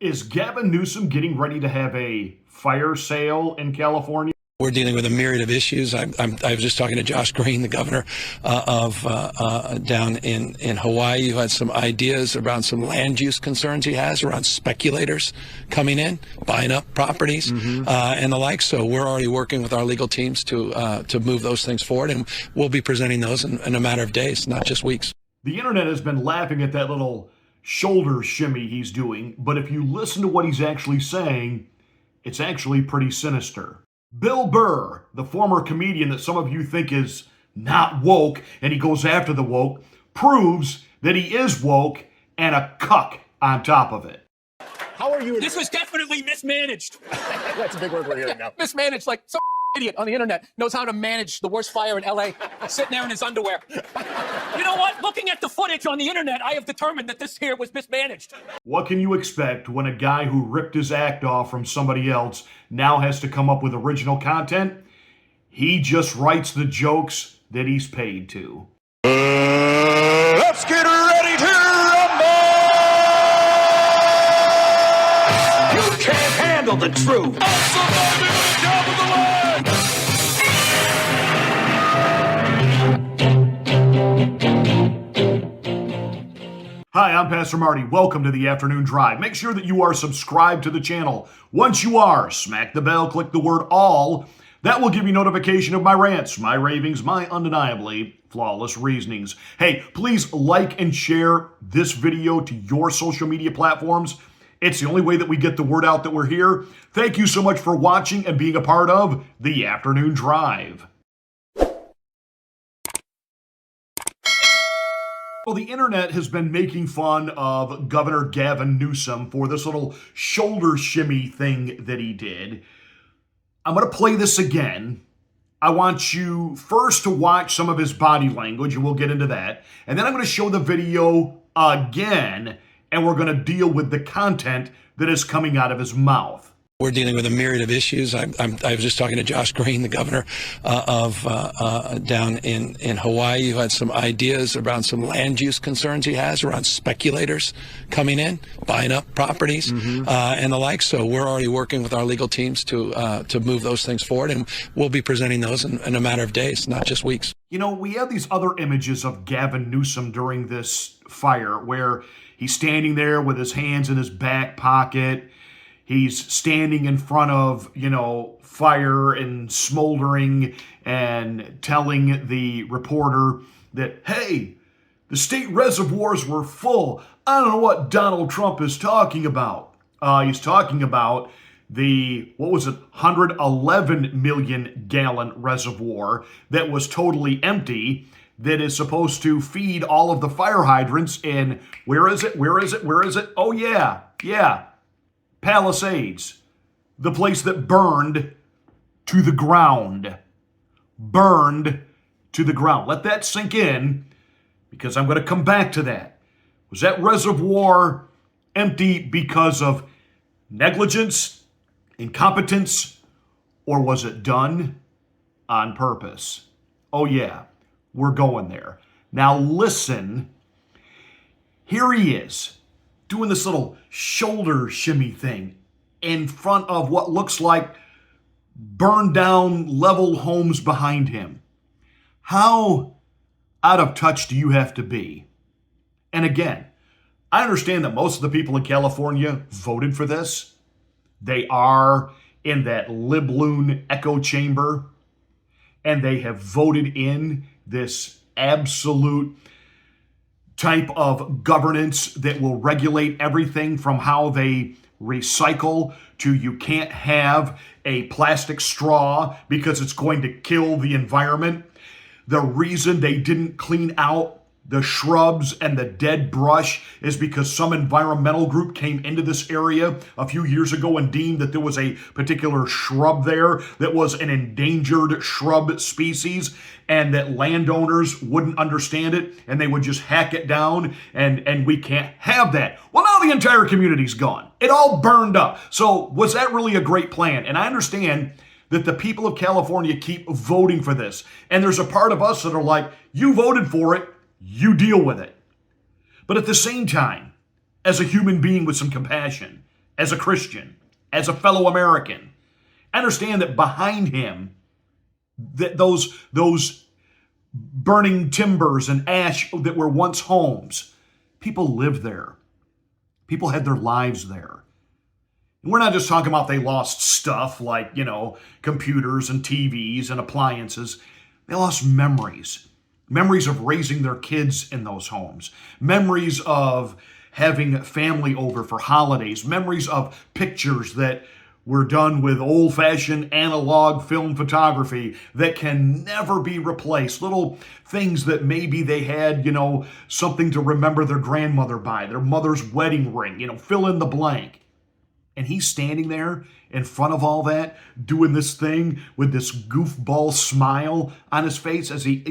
Is Gavin Newsom getting ready to have a fire sale in California? We're dealing with a myriad of issues. I was just talking to Josh Green, the governor of down in Hawaii, who had some ideas around some land use concerns he has around speculators coming in, buying up properties, and the like. So we're already working with our legal teams to move those things forward, and we'll be presenting those in a matter of days, not just weeks. The internet has been laughing at that little shoulder shimmy he's doing, but if you listen to what he's actually saying, it's actually pretty sinister. Bill Burr, the former comedian that some of you think is not woke and he goes after the woke, proves that he is woke and a cuck on top of it. How are you? This was definitely mismanaged. That's a big word we're hearing now. Mismanaged, like some idiot on the internet knows how to manage the worst fire in LA, sitting there in his underwear. You know what? Looking at the footage on the internet, I have determined that this here was mismanaged. What can you expect when a guy who ripped his act off from somebody else now has to come up with original content? He just writes the jokes that he's paid to. Let's get ready to rumble! You can't handle the truth. Hi, I'm Pastor Marty. Welcome to the Afternoon Drive. Make sure that you are subscribed to the channel. Once you are, smack the bell, click the word all. That will give you notification of my rants, my ravings, my undeniably flawless reasonings. Hey, please like and share this video to your social media platforms. It's the only way that we get the word out that we're here. Thank you so much for watching and being a part of the Afternoon Drive. Well, the internet has been making fun of Governor Gavin Newsom for this little shoulder shimmy thing that he did. I'm going to play this again. I want you first to watch some of his body language, and we'll get into that. And then I'm going to show the video again, and we're going to deal with the content that is coming out of his mouth. We're dealing with a myriad of issues. I was just talking to Josh Green, the governor of down in Hawaii, who had some ideas around some land use concerns he has around speculators coming in, buying up properties, and the like. So we're already working with our legal teams to move those things forward, and we'll be presenting those in a matter of days, not just weeks. You know, we have these other images of Gavin Newsom during this fire where he's standing there with his hands in his back pocket. He's standing in front of, fire and smoldering and telling the reporter that, hey, the state reservoirs were full. I don't know what Donald Trump is talking about. He's talking about the, 111 million gallon reservoir that was totally empty that is supposed to feed all of the fire hydrants in, where is it? Oh, yeah. Palisades, the place that burned to the ground. Burned to the ground. Let that sink in, because I'm going to come back to that. Was that reservoir empty because of negligence, incompetence, or was it done on purpose? Oh yeah, we're going there. Now listen, here he is, doing this little shoulder shimmy thing in front of what looks like burned down level homes behind him. How out of touch do you have to be? And again, I understand that most of the people in California voted for this. They are in that libloon echo chamber, and they have voted in this absolute type of governance that will regulate everything from how they recycle to you can't have a plastic straw because it's going to kill the environment. The reason they didn't clean out the shrubs and the dead brush is because some environmental group came into this area a few years ago and deemed that there was a particular shrub there that was an endangered shrub species, and that landowners wouldn't understand it and they would just hack it down, and we can't have that. Well, now the entire community's gone. It all burned up. So was that really a great plan? And I understand that the people of California keep voting for this, and there's a part of us that are like, you voted for it, you deal with it. But at the same time, as a human being with some compassion, as a Christian, as a fellow American. Understand that behind him, that those burning timbers and ash that were once homes, people lived there. People had their lives there. And we're not just talking about they lost stuff like, computers and TVs and appliances. They lost memories. Memories of raising their kids in those homes. Memories of having family over for holidays. Memories of pictures that were done with old-fashioned analog film photography that can never be replaced. Little things that maybe they had, something to remember their grandmother by, their mother's wedding ring, fill in the blank. And he's standing there in front of all that, doing this thing with this goofball smile on his face as he,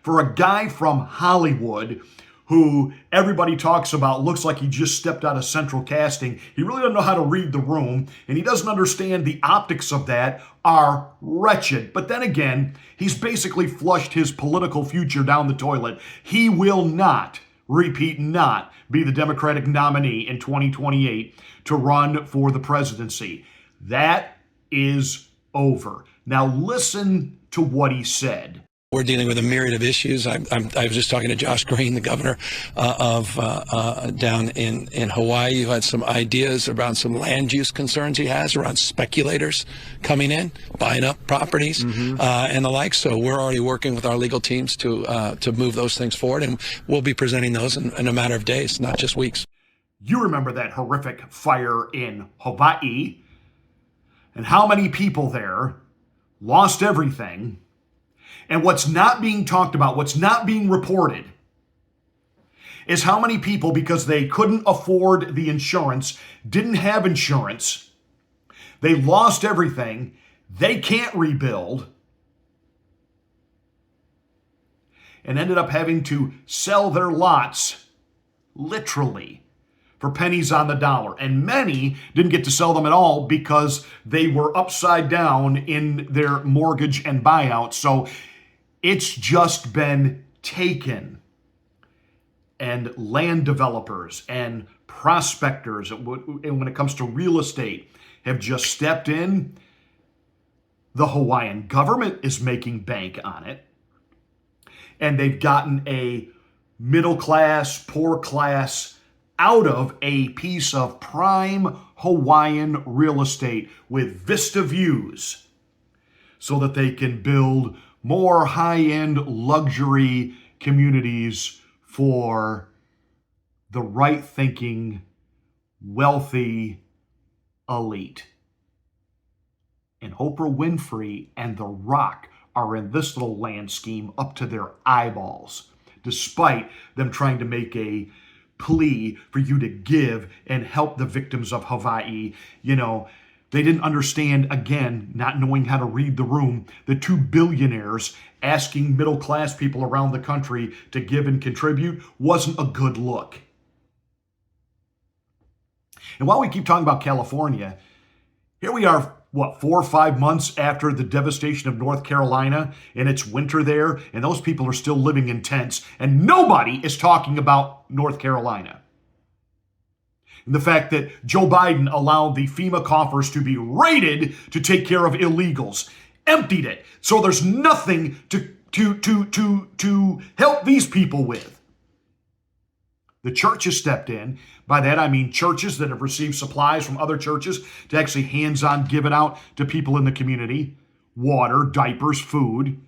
for a guy from Hollywood who everybody talks about looks like he just stepped out of central casting. He really doesn't know how to read the room, and he doesn't understand the optics of that are wretched. But then again, he's basically flushed his political future down the toilet. He will not, repeat, not be the Democratic nominee in 2028 to run for the presidency. That is over. Now listen to what he said. We're dealing with a myriad of issues. I was just talking to Josh Green, the governor of down in Hawaii, who had some ideas around some land use concerns he has around speculators coming in, buying up properties, and the like. So we're already working with our legal teams to move those things forward, and we'll be presenting those in a matter of days, not just weeks. You remember that horrific fire in Hawaii and how many people there lost everything. And what's not being talked about, what's not being reported, is how many people, because they couldn't afford the insurance, didn't have insurance, they lost everything, they can't rebuild, and ended up having to sell their lots, literally, for pennies on the dollar. And many didn't get to sell them at all because they were upside down in their mortgage and buyout. So it's just been taken. And land developers and prospectors, and when it comes to real estate, have just stepped in. The Hawaiian government is making bank on it. And they've gotten a middle class, poor class out of a piece of prime Hawaiian real estate with vista views so that they can build more high-end luxury communities for the right-thinking, wealthy elite. And Oprah Winfrey and The Rock are in this little land scheme up to their eyeballs, despite them trying to make a plea for you to give and help the victims of Hawaii. They didn't understand, again, not knowing how to read the room, the two billionaires asking middle-class people around the country to give and contribute wasn't a good look. And while we keep talking about California, here we are, 4 or 5 months after the devastation of North Carolina, and it's winter there, and those people are still living in tents, and nobody is talking about North Carolina. And the fact that Joe Biden allowed the FEMA coffers to be raided to take care of illegals, emptied it, so there's nothing to help these people with. The church has stepped in. By that, I mean churches that have received supplies from other churches to actually hands-on give it out to people in the community. Water, diapers, food.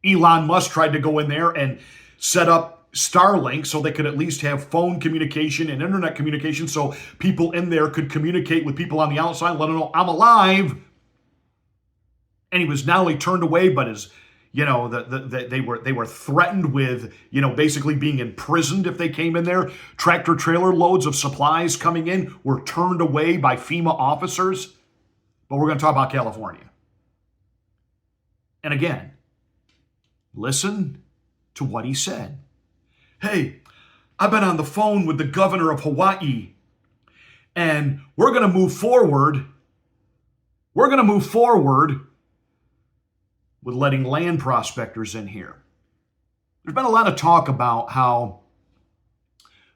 Elon Musk tried to go in there and set up Starlink so they could at least have phone communication and internet communication so people in there could communicate with people on the outside, let them know, I'm alive. And he was not only turned away, but they were threatened with, basically being imprisoned if they came in there. Tractor trailer loads of supplies coming in were turned away by FEMA officers. But we're going to talk about California. And again, listen to what he said. Hey, I've been on the phone with the governor of Hawaii, and we're going to move forward. We're going to move forward with letting land prospectors in here. There's been a lot of talk about how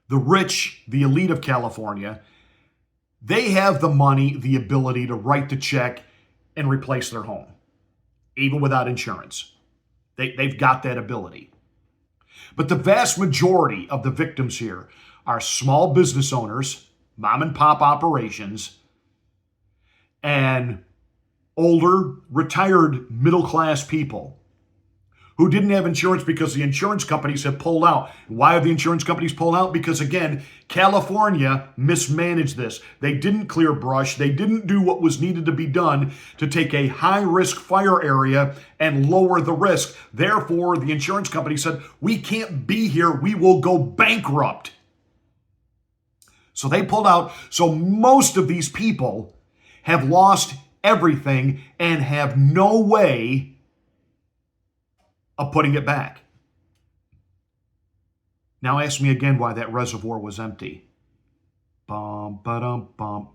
The rich, the elite of California, they have the money, the ability to write the check and replace their home, even without insurance. They've got that ability. But the vast majority of the victims here are small business owners, mom and pop operations, and older, retired, middle-class people who didn't have insurance because the insurance companies have pulled out. Why have the insurance companies pulled out? Because, again, California mismanaged this. They didn't clear brush. They didn't do what was needed to be done to take a high-risk fire area and lower the risk. Therefore, the insurance company said, we can't be here. We will go bankrupt. So they pulled out. So most of these people have lost everything and have no way of putting it back. Now ask me again why that reservoir was empty. Bum, ba-dum, bum.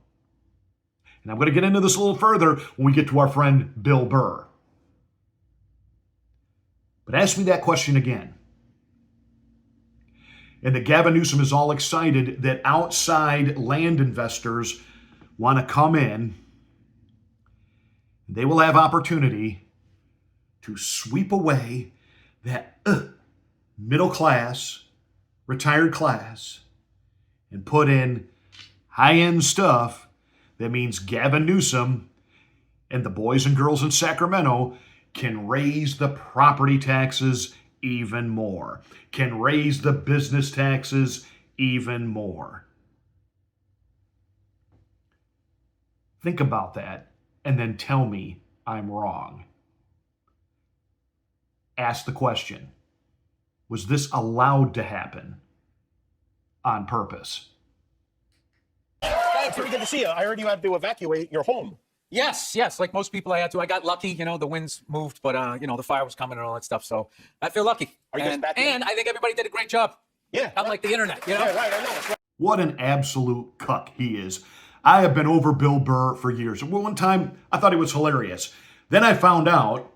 And I'm going to get into this a little further when we get to our friend Bill Burr. But ask me that question again. And that Gavin Newsom is all excited that outside land investors want to come in. They will have opportunity to sweep away that middle class, retired class, and put in high-end stuff that means Gavin Newsom and the boys and girls in Sacramento can raise the property taxes even more, can raise the business taxes even more. Think about that and then tell me I'm wrong. Ask the question, was this allowed to happen on purpose? It's pretty good to see you. I heard you had to evacuate your home. Yes, like most people I had to. I got lucky, the winds moved, but the fire was coming and all that stuff. So I feel lucky. Are you guys back in? And I think everybody did a great job. Yeah. Unlike the internet, Yeah, right, I know. What an absolute cuck he is. I have been over Bill Burr for years. One time, I thought he was hilarious. Then I found out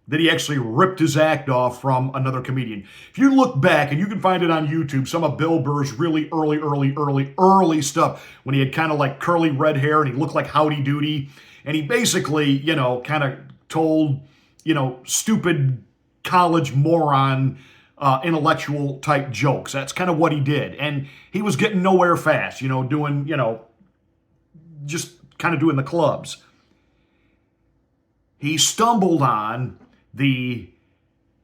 that he actually ripped his act off from another comedian. If you look back, and you can find it on YouTube, some of Bill Burr's really early stuff, when he had kind of like curly red hair and he looked like Howdy Doody, and he basically, kind of told, stupid college moron intellectual type jokes. That's kind of what he did. And he was getting nowhere fast, doing, just kind of doing the clubs. He stumbled on the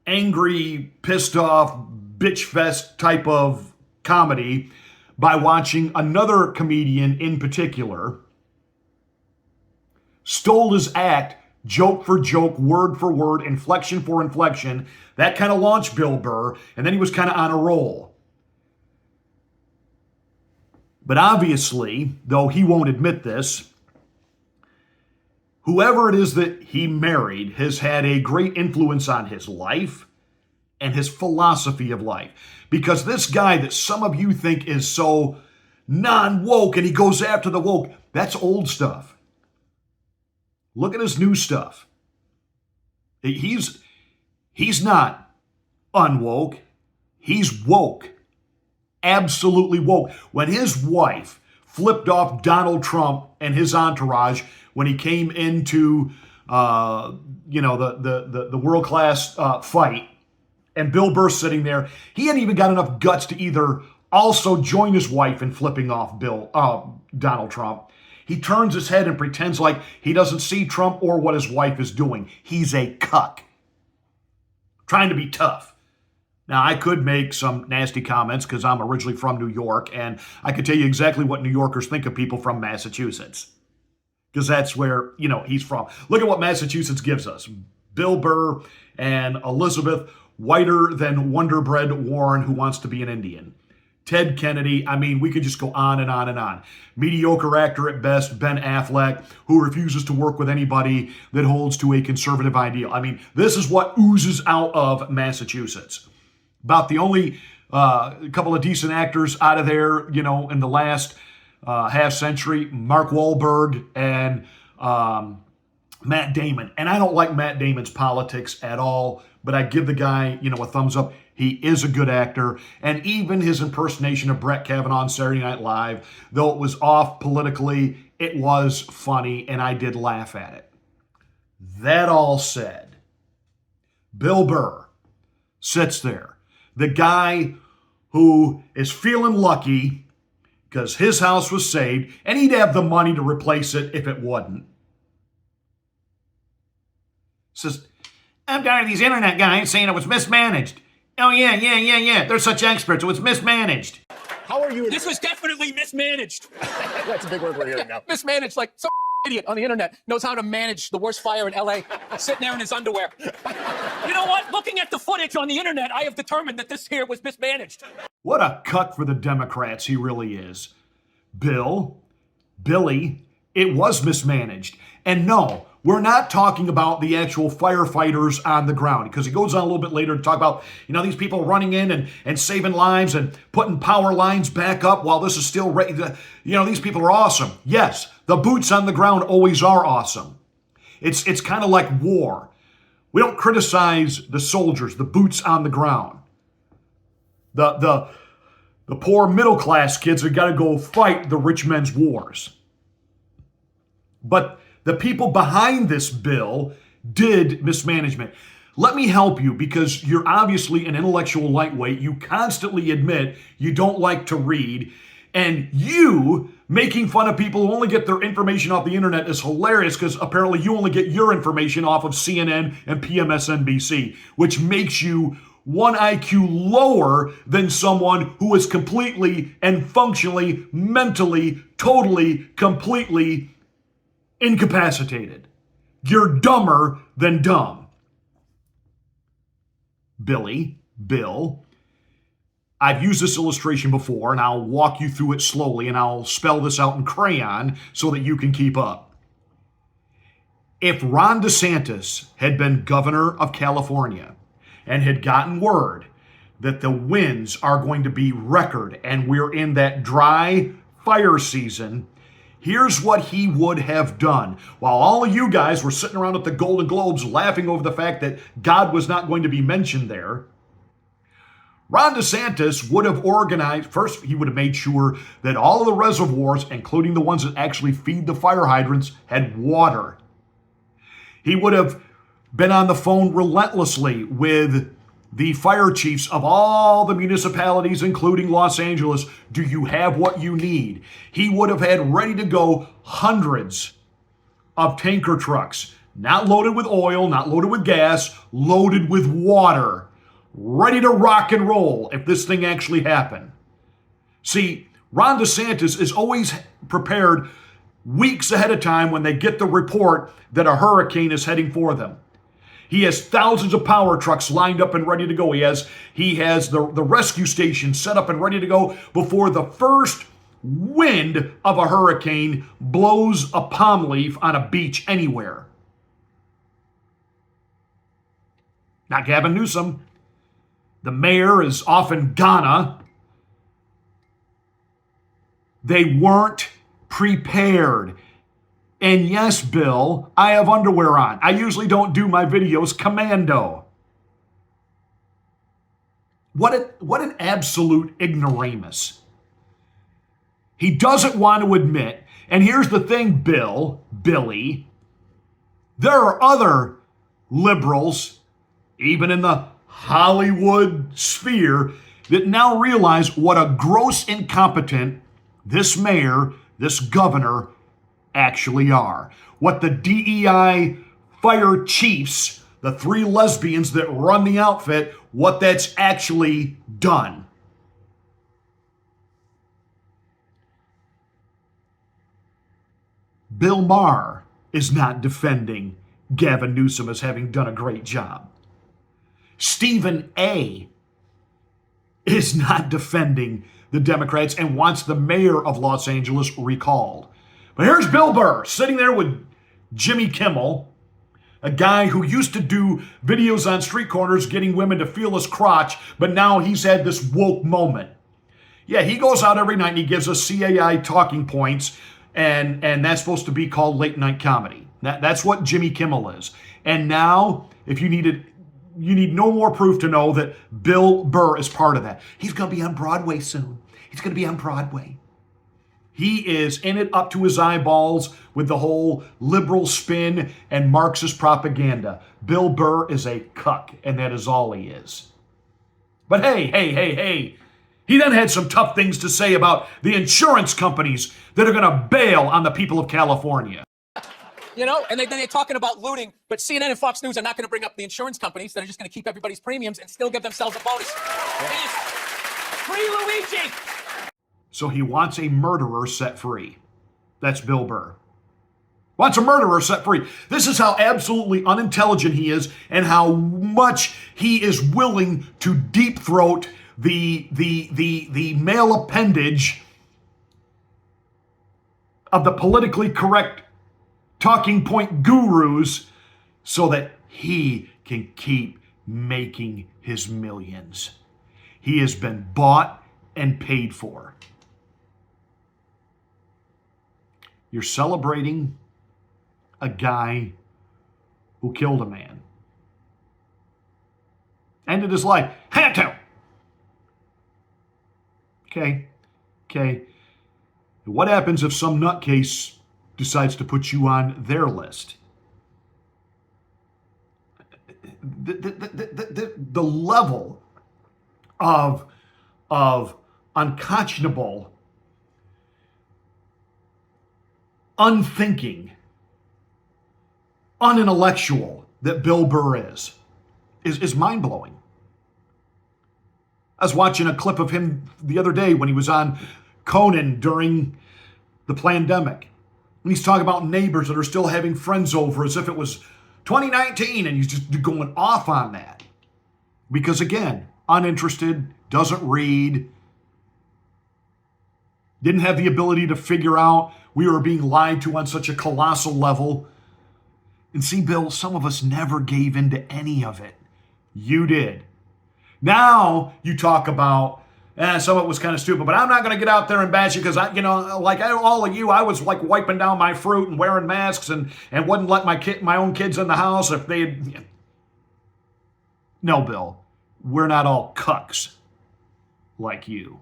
angry, pissed off, bitch fest type of comedy by watching another comedian in particular stole his act, joke for joke, word for word, inflection for inflection. That kind of launched Bill Burr, and then he was kind of on a roll. But obviously, though he won't admit this, whoever it is that he married has had a great influence on his life and his philosophy of life. Because this guy that some of you think is so non-woke and he goes after the woke, that's old stuff. Look at his new stuff. He's not unwoke. He's woke. Absolutely woke. When his wife flipped off Donald Trump and his entourage when he came into the world-class fight, and Bill Burr sitting there, he hadn't even got enough guts to either also join his wife in flipping off Donald Trump. He turns his head and pretends like he doesn't see Trump or what his wife is doing. He's a cuck. Trying to be tough. Now, I could make some nasty comments because I'm originally from New York, and I could tell you exactly what New Yorkers think of people from Massachusetts. Because that's where, he's from. Look at what Massachusetts gives us. Bill Burr and Elizabeth, whiter than Wonder Bread Warren, who wants to be an Indian. Ted Kennedy, we could just go on and on and on. Mediocre actor at best, Ben Affleck, who refuses to work with anybody that holds to a conservative ideal. This is what oozes out of Massachusetts. About the only couple of decent actors out of there, in the last half century, Mark Wahlberg and Matt Damon. And I don't like Matt Damon's politics at all, but I give the guy, a thumbs up. He is a good actor, and even his impersonation of Brett Kavanaugh on Saturday Night Live, though it was off politically, it was funny, and I did laugh at it. That all said, Bill Burr sits there, the guy who is feeling lucky because his house was saved, and he'd have the money to replace it if it wasn't. Says, I'm tired of these internet guys saying it was mismanaged. Oh, yeah. They're such experts. It was mismanaged. How are you? This was definitely mismanaged. That's a big word we're hearing now. Mismanaged, like some idiot on the internet knows how to manage the worst fire in LA, sitting there in his underwear. You know what? Looking at the footage on the internet, I have determined that this here was mismanaged. What a cuck for the Democrats he really is. Billy, it was mismanaged. And no, we're not talking about the actual firefighters on the ground, because he goes on a little bit later to talk about, these people running in and saving lives and putting power lines back up while this is still ready. These people are awesome. Yes, the boots on the ground always are awesome. It's kind of like war. We don't criticize the soldiers, the boots on the ground. The poor middle class kids have got to go fight the rich men's wars. But the people behind this bill did mismanagement. Let me help you, because you're obviously an intellectual lightweight. You constantly admit you don't like to read. And you making fun of people who only get their information off the internet is hilarious, because apparently you only get your information off of CNN and PMSNBC, which makes you one IQ lower than someone who is completely and functionally, mentally, totally, completely incapacitated. You're dumber than dumb. Bill, I've used this illustration before, and I'll walk you through it slowly, and I'll spell this out in crayon so that you can keep up. If Ron DeSantis had been governor of California and had gotten word that the winds are going to be record and we're in that dry fire season, here's what he would have done. While all of you guys were sitting around at the Golden Globes laughing over the fact that God was not going to be mentioned there, Ron DeSantis would have organized, first he would have made sure that all of the reservoirs, including the ones that actually feed the fire hydrants, had water. He would have been on the phone relentlessly with the fire chiefs of all the municipalities, including Los Angeles. Do you have what you need? He would have had ready to go hundreds of tanker trucks, not loaded with oil, not loaded with gas, loaded with water, ready to rock and roll if this thing actually happened. See, Ron DeSantis is always prepared weeks ahead of time when they get the report that a hurricane is heading for them. He has thousands of power trucks lined up and ready to go. He has the rescue station set up and ready to go before the first wind of a hurricane blows a palm leaf on a beach anywhere. Not Gavin Newsom. The mayor is off in Ghana. They weren't prepared. And yes, Bill, I have underwear on. I usually don't do my videos commando. What an absolute ignoramus. He doesn't want to admit, and here's the thing, Billy, there are other liberals, even in the Hollywood sphere, that now realize what a gross incompetent this mayor, this governor, actually are. What the DEI fire chiefs, the 3 lesbians that run the outfit, what that's actually done. Bill Maher is not defending Gavin Newsom as having done a great job. Stephen A. is not defending the Democrats and wants the mayor of Los Angeles recalled. But here's Bill Burr sitting there with Jimmy Kimmel, a guy who used to do videos on street corners getting women to feel his crotch, but now he's had this woke moment. Yeah, he goes out every night and he gives us CAI talking points, and that's supposed to be called late night comedy. That's what Jimmy Kimmel is. And now, if you needed you need no more proof to know that Bill Burr is part of that. He's going to be on Broadway soon. He's going to be on Broadway. He is in it up to his eyeballs with the whole liberal spin and Marxist propaganda. Bill Burr is a cuck, and that is all he is. But hey, he then had some tough things to say about the insurance companies that are going to bail on the people of California. You know, and they're talking about looting, but CNN and Fox News are not going to bring up the insurance companies that are just going to keep everybody's premiums and still give themselves a bonus. Yes. Free Luigi! So he wants a murderer set free. That's Bill Burr. Wants a murderer set free. This is how absolutely unintelligent he is and how much he is willing to deep throat the male appendage of the politically correct talking point gurus so that he can keep making his millions. He has been bought and paid for. You're celebrating a guy who killed a man. Ended his life. Had to. Okay. What happens if some nutcase decides to put you on their list? The level of unconscionable, unthinking, unintellectual that Bill Burr is mind-blowing. I was watching a clip of him the other day when he was on Conan during the pandemic. And he's talking about neighbors that are still having friends over as if it was 2019, and he's just going off on that. Because again, uninterested, doesn't read, didn't have the ability to figure out we were being lied to on such a colossal level. And see, Bill, some of us never gave into any of it. You did. Now you talk about, some of it was kind of stupid, but I'm not going to get out there and bash you because all of you, I was like wiping down my fruit and wearing masks and wouldn't let my own kids in the house if they had. No, Bill, we're not all cucks like you.